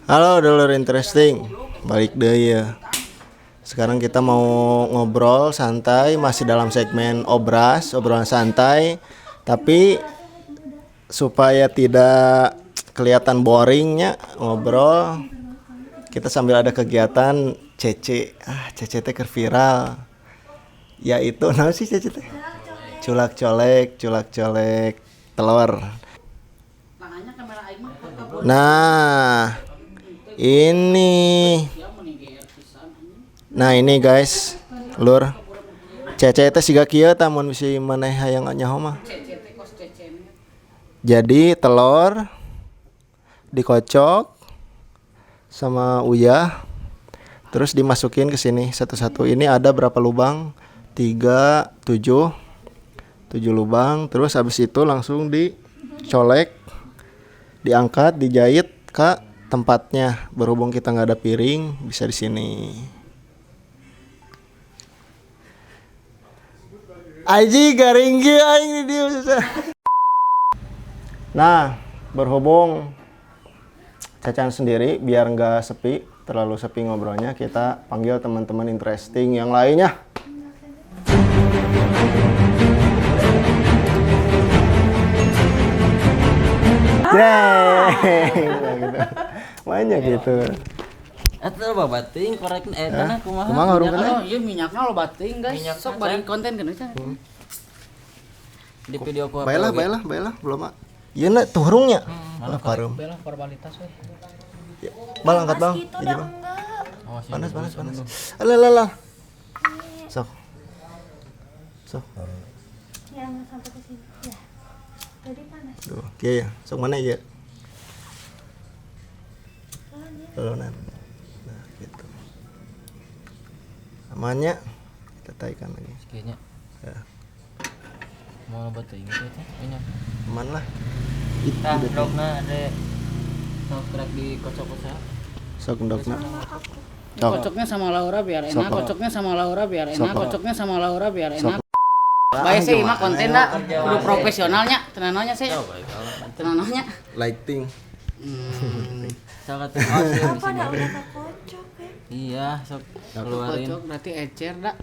Halo dulur interesting, balik deh ya. Sekarang kita mau ngobrol santai, masih dalam segmen obrolan santai. Tapi supaya tidak kelihatan boringnya ngobrol, kita sambil ada kegiatan Cece. Cece teh keur viral. Yaitu naon sih Cece teh? Culak colek telur. Nah, ini ini guys, lur. Cece teh siga kieu tamun bisi maneh hayang nyaho mah. Jadi telur dikocok sama uyah, terus dimasukin ke sini satu-satu. Ini ada berapa lubang? 3, 7 lubang. Terus habis itu langsung dicolek, diangkat, dijahit ke tempatnya. Berhubung kita nggak ada piring, bisa di sini. Aji garinggi aing di dieu susah. Nah, berhubung Cacan sendiri biar nggak terlalu sepi ngobrolnya, kita panggil teman-teman interesting yang lainnya. Gitu. Banyak gitu. Eta lo bating korek eta kumaha? Kumaha urungkeun? Oh, ieu minyakna lo bating guys. Sok bari konten kan eta. Di video ku Baiklah, belum mah. Ieu na turungnya. Mana parum. Bela formalitas we. Bal angkat bang. Gitu Jadi bang. enggak. Panas. Alah. Sok. Ya enggak sampai ke sini. Ya. Tadi panas. Tuh, kieu ya. Sok mana ya? Tolonan. Nah, gitu. Amannya kita taikan lagi. Sekiranya Ya. mau bating itu banyak. Aman lah. Tah dogna ade sok krek dikocok-kocok. Sok ndokna. Kocoknya sama Laura biar enak. Sok. Kocoknya sama Laura biar enak. Sok. Kocoknya sama Laura biar Sok. enak. Bae sih mah konten dah. Kudu profesionalnya. Tenanonya sih. Tenanonya. Lighting. Sok atuh sih Apa dah udah kekocok ya? Iya, sok keluarin. Kocok berarti ecer dah.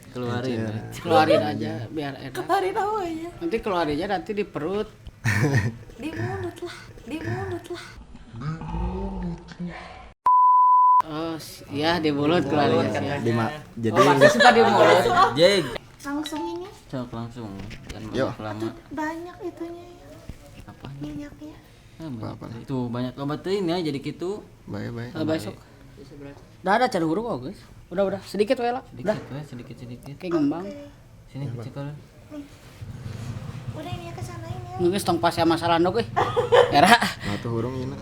Keluarin. Keluarin aja biar enak. Hari tahu aja. Nanti keluar aja nanti di perut. Di mulut lah. Oh, iya di mulut keluar aja sih. Jadi Oh, pasti suka di mulut. Jeg. Langsung ini Sok langsung. Jangan Yuk. banyak lama. banyak itunya ya. Apa? Minyaknya. Apa? Tuh banyak obat teuing ya jadi kitu. baik. Besok. Dah ada cara huruf kok, guys. Udah sedikit we lah. Udah Sedikit. kayak ngembang. Sini cekal. Udah ini ya ke sana ini ya. Ngeus tong pas ya masalah ndog euy. Era. Nah tuh hurung ini.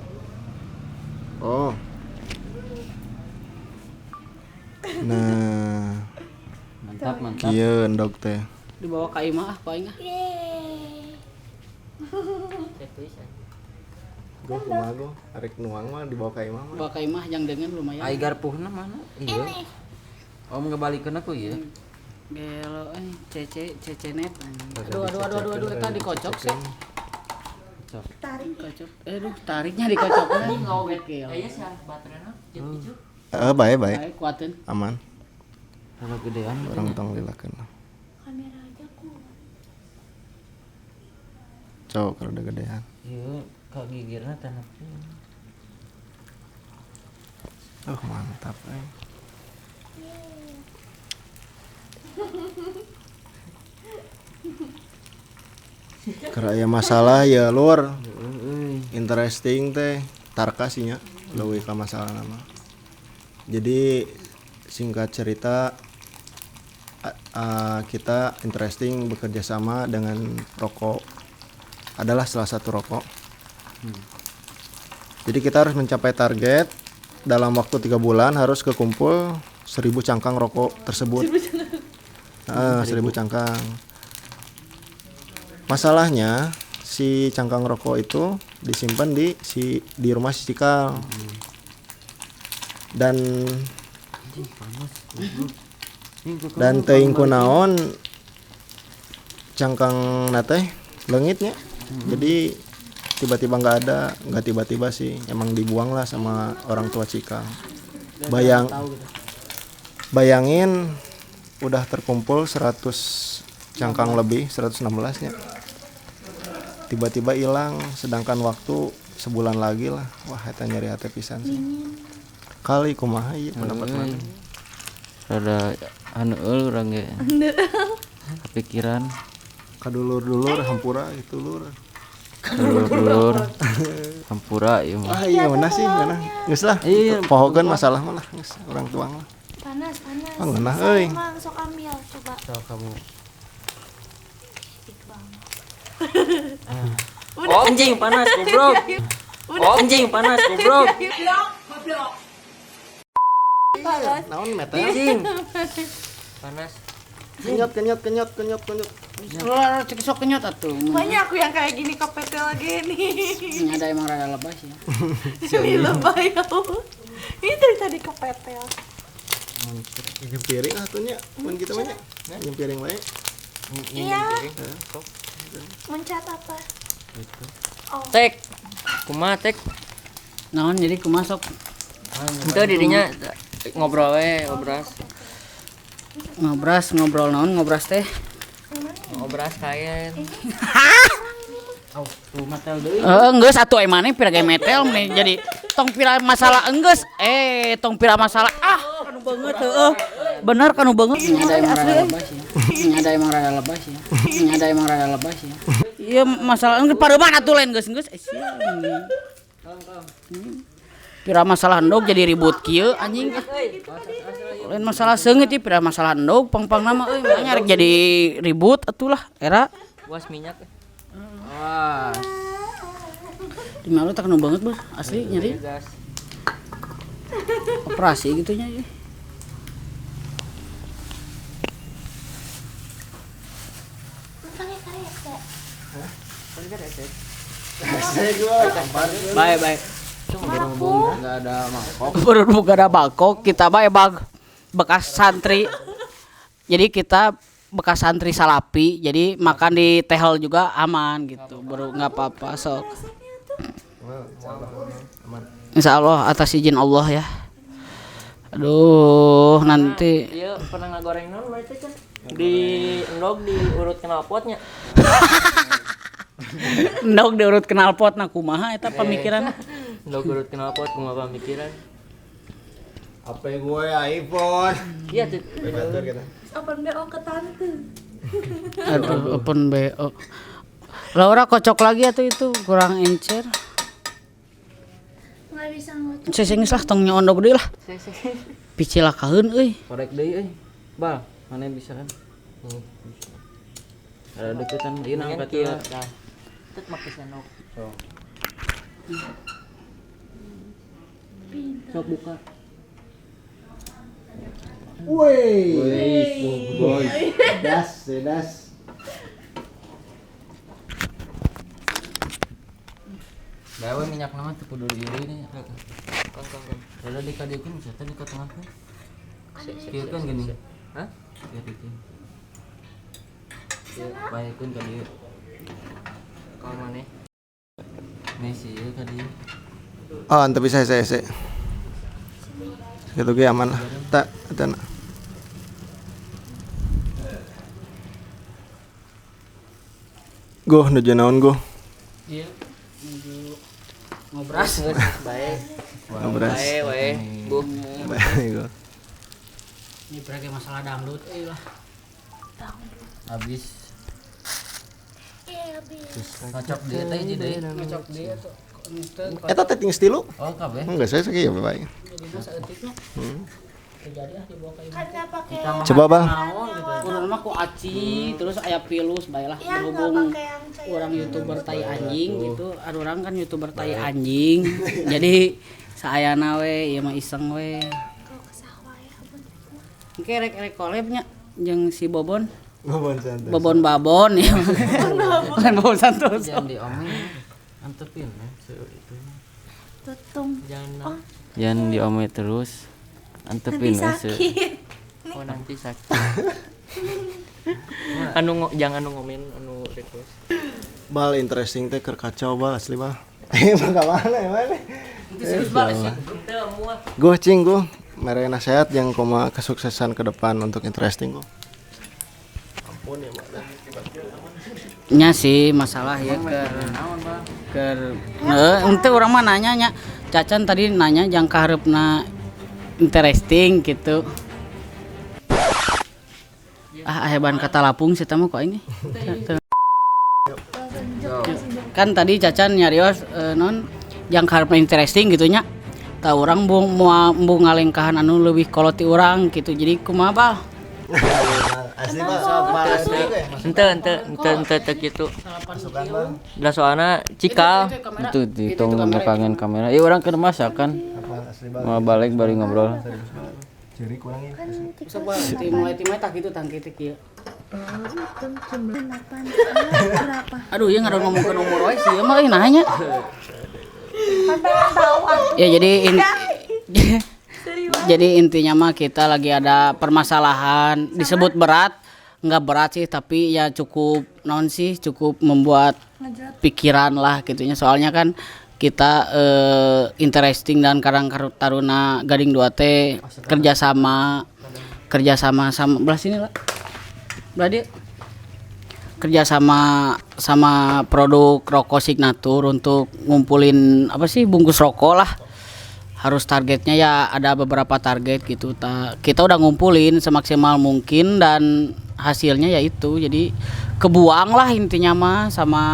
Oh. Nah, Mantap. kieu endog teh. Dibawa ka imah ku aing ah. Yeay. Go kumaha go? Arek nuang mah dibawa ka imah mah. Bawa ka imah yang dengan lumayan. Ai garpuhna mana? Iya. Ini. Om ngebalikeun aku ieu. Gelo cece net. Aduh eta dikocok sih. Tarik. Kocok. Aduh, tariknya dikocok. Gokil. Baik. Baik, kuatin. Aman. Kalau gedean Orang tong lilakeun. Kamera aja kuat. Cok kalau udah gedean. ieu ka gigirna teh nepi. Mantap Karena masalah ya lur. Interesting teh tarka sih nya leuwih ka masalah nama. Jadi singkat cerita kita interesting bekerja sama dengan rokok adalah salah satu rokok. Jadi kita harus mencapai target dalam waktu 3 bulan harus kekumpul 1000 cangkang rokok tersebut. 1000 cangkang. Masalahnya si cangkang rokok itu disimpan di rumah si Cikal. Dan teuing kunaon cangkang na teh leungitnya. Jadi tiba-tiba nggak tiba-tiba sih, emang dibuang lah sama orang tua Cikang. Bayangin udah terkumpul 100 cangkang lebih, 116 nya. Tiba-tiba hilang, sedangkan waktu sebulan lagi lah. Wah, eta nyari hati pisan sih. Kali kumaha ieu pendapat mana? Rada anu urang ge. Kepikiran Kadulur-dulur hampura itu lur. dulur hampura ieu mah. Ah iya mana sih, mana? Geus lah. Iya. Pohokeun masalah mah lah, geus urang tuang lah. Panas. Ah, ngeunah euy. Mang, sok ambil coba. So kamu. Iqbal. Oh anjing panas goblok. Oh anjing panas goblok. Naon meta? Anjing. Panas. Kenyot. Cek sok kenyot atuh. Banyak aku yang kayak gini kepetel lagi nih. Ini ada emang rada lebas ya. Ini lebay aku. Ini dari tadi kepetel. Nyempiring atunya, mun kitu mah nya. Nyempiring wae. Iya. Mencat apa? Tek, kumaha tek? Naon jadi kumaha sok Itu didinya ngobrol we, ngobrol naon ngobras teh. ngobras kain. Tuh metel deui. Geus atuh emane pira ge metel nih jadi tong pira masalah enggeus tong pira masalah kanu beungeut heueuh. Bener kanu beungeut. Ini ada emang rada lebas ya. Iya masalah enggeus pareuman atuh lain geus pira masalah endog jadi ribut kieu anjing. Lain masalah seungit ieu pira masalah endog pang-pang nama euy makanya rek jadi ribut atuh lah era. Buas minyak. Wah. Di malu tak kena banget bah, asli nyeri. Gas. Operasi gitunya. Baik. Enggak ada mangkok. Berhubung gak ada mangkok, kita mah emang bekas santri. Jadi kita bekas santri salapi, jadi makan di tehel juga aman gitu. Baru nggak apa-apa sok. Insya Allah atas izin Allah ya. Aduh nanti Iya pernah ngagoreng naon berarti kan? Di endog diurut knalpotnya. endog diurut knalpot nah kumaha eta pemikiran. Endog urut knalpot kumaha pamikiran. Apa gue iPhone? Iya tuh. Open BO ke tante. Aduh open BO. Laura kocok lagi atau itu kurang encer. Nggak bisa ngocok. Sesengis lah tong nyondog deui lah. Picilakaheun euy. Korek deui euy. Bal, mana bisa kan? Ada deketan ieu Kan angkat kieu. lah. Tet make sendok. Sok buka. Boy. Das. Bawa minyak nama teu kudu diiri nih. Kong. Rada dikadeukeun bisa teh dikatengahkeun. Kieu kan gini. Hah? Kieu dieu. Baekeun ka dieu. Kong maneh. Nih sih ieu ka dieu. Oh, ante bisa hese. Gitu ge aman lah. Tak, atana. Goh, nuju naon goh? Iya. Menuju ngobras. Baik. Ngobras. Baik we. Bu. Baik goh. Ini berarti masalah dangdut lah. Habis Iya, habis. ngocok dia teh jadi deui. Ngocok dia tuh. Eta teh ting stilu? Oh kabeh. Enggak saya sakit ya baik. Jadi masa etiknya. Terjadi dibawa ke Kan nggak pakai. Coba bang. naon gitu. Urang mah ku aci terus aya pilus bae lah Iya, nggak berhubung pakai yang cair. orang YouTuber tai anjing gitu. Ada orang kan YouTuber tai anjing. Jadi saayana we ieu mah iseng we. Kalau ke sawah ya, abon. Engke rek collab-nya jeung si Bobon. Ngomong santai. Bobon Babon ya. Bukan Bobon Santoso. Jangan diomel. Antepin itu. Tutung. Jangan. Jangan diomel terus. Antepin Nanti sakit. Oh nanti sakit. Jangan anu ngomel anu request. Bal interesting teh keur kacau bal asli bal. Emang mana emang? Gue cing gue mere nasihat yang koma kesuksesan ke depan untuk interesting gue. Ampun ya mak. Nya sih masalah ya ente orang mah nanya nya Cacan tadi nanya jangka harapna interesting gitu. Heban kata lapung sih tamu kok ini. Kan tadi Cacan nyarios non yang harapna interesting gitu nya. Tahu orang mau ngalengkahan anu lebih koloti orang gitu. Jadi kumaha bal? Asli bal. Ente gitu. Udah soalnya cikal. Itu dihitung kangen kamera. Ya orang kena masak kan. Mau balik bari ngobrol. Jadi kurangin. Mulai tak gitu tangki kieu. Berapa? Aduh, ya nggak ngomong ke nomor wae sih, emang nanya. Ya jadi intinya mah kita lagi ada permasalahan, disebut berat, nggak berat sih, tapi ya cukup non sih, cukup membuat pikiran lah gitunya. Soalnya kan kita interesting dan Karang Taruna Gading 2T kerjasama sama belah sini lah. Belah dia kerjasama sama produk rokok Signature untuk ngumpulin apa sih bungkus rokok lah. Harus targetnya ya ada beberapa target gitu. Kita udah ngumpulin semaksimal mungkin dan hasilnya ya itu. Jadi kebuang lah intinya mah sama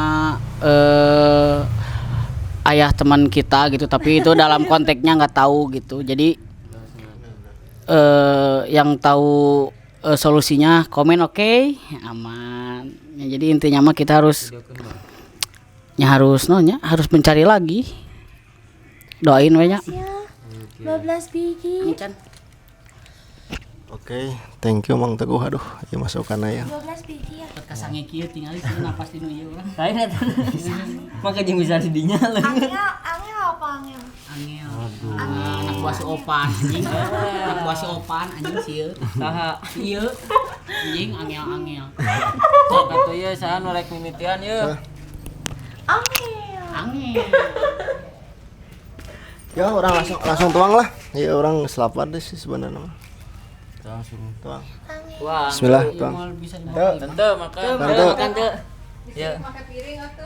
ayah teman kita gitu. Tapi itu dalam konteksnya nggak tahu gitu. Jadi yang tahu solusinya komen oke, aman. Ya, jadi intinya mah kita harus mencari lagi. Doain we nya. 12 biji. Oke, thank you Mang Teguh. Aduh, ya masukan ya. 12 biji ya. Kasange kieu tinggal di sini napas di nu ieu urang. Lain eta. Maka jeung bisa didinya lah. Angel apa angel? Angel. Anak buah si Opan anjing. Anak buah si Opan anjing sieun. Saha? Ieu. Anjing angel. Cek atuh ieu saha nu rek mimitian ieu. Angel. Ya orang langsung tuang lah. Ya orang selapan deh sih sebenarnya. Langsung Tuang. Wah. Bismillah, tuang. Bisa Tante makan. Tante. Ya.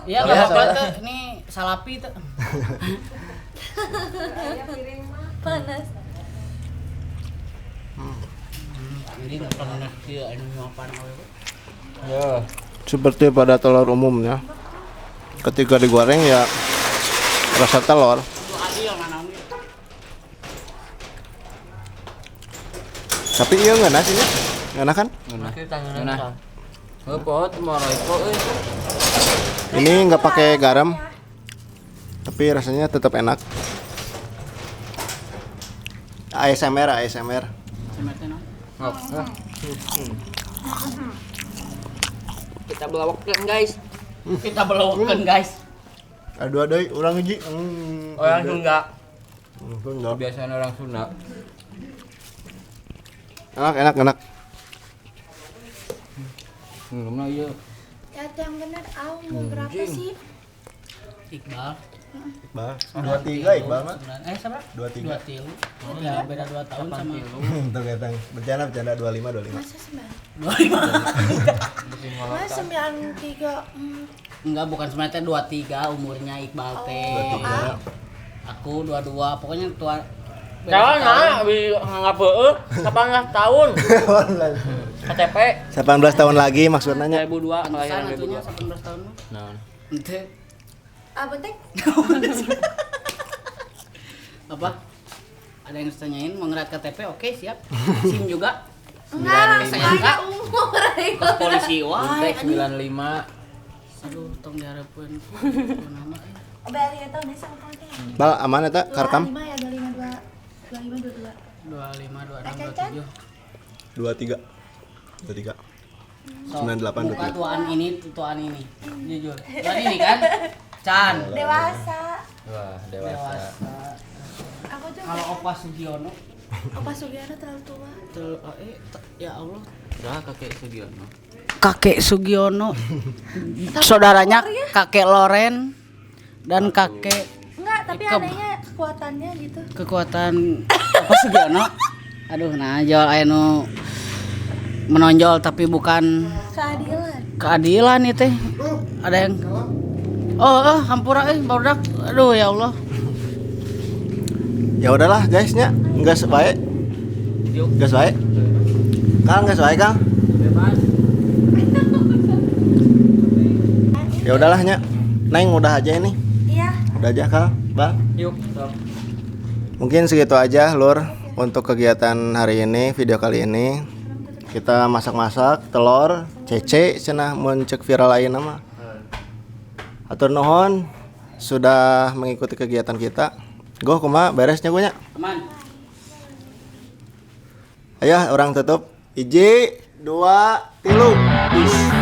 ya nggak apa-apa tuh, ini salapi tuh. Panas. Jadi nggak pernah dia ini mapan Ya. Seperti pada telur umumnya. Ketika digoreng ya rasa telur. Tapi iya nggak nasinya, nggak enak kan? Nah. Heuh, mareko euy. Ini nggak pakai garam, tapi rasanya tetap enak. ASMR. Kita belawakkeun guys. Kita belokkan guys. Aduh orang uji. Orang Sunda. Enggak. kebiasaan orang Sunda. Enak. Belum iya. Caca yang bener, umur berapa sih? Iqbal. Iqbal. 23 Iqbal mah. Siapa? 23. 23. Oh ya beda 2 tahun sama. Tuh ketang. Bercanda 25. Masa 9? 25. Masa 93? Enggak, bukan sebenarnya 23 umurnya Iqbal teh. 23. Aku 22, pokoknya tua. Kawan nganggap heueuh 18 tahun. KTP 18 tahun lagi maksudnya. 2002 Pantesan kelahiran atunya 2002. 18 tahun mah. Nah, Ente Apa teh? apa? Ada yang tanyain mau ngerat KTP, oke siap. SIM juga. Enggak, Saya enggak. umur. Pas polisi wah. Tek 95. Aduh, tong diharapkeun. Nama Bali eta udah sama konten. Bal aman eta karekam? 25 ya, 25 22. 25 23. 98 muka 23. tuaan ini. Jujur. Tuaan ini kan? Can. Dewasa. wah dewasa. Aku tuh Kalau Opa Sugiono Opa Sugiono terlalu tua. ya Allah. Dah kakek Sugiono. kakek Sugiono, saudaranya kakek Loren dan kakek Enggak, tapi Ikep. anehnya kekuatannya gitu. kekuatan apa Sugiono. Aduh, nah jual anu menonjol tapi bukan Keadilan. keadilan itu. Ada yang hampura barudak. Aduh ya Allah. Ya udahlah guys nya, geus bae. Geus bae. Kang geus bae Kang. Ya udahlah nya. Neng udah aja ini. Iya. Udah aja Kang, Bang. Yuk, sok. Mungkin segitu aja Lur untuk kegiatan hari ini, video kali ini. Kita masak-masak telur cece cenah mun ceuk viral ayeuna mah. Hatur nuhun sudah mengikuti kegiatan kita. Goh kumaha beresnya gue nya. Aman. Ayo orang tutup. 1 2 3. Peace.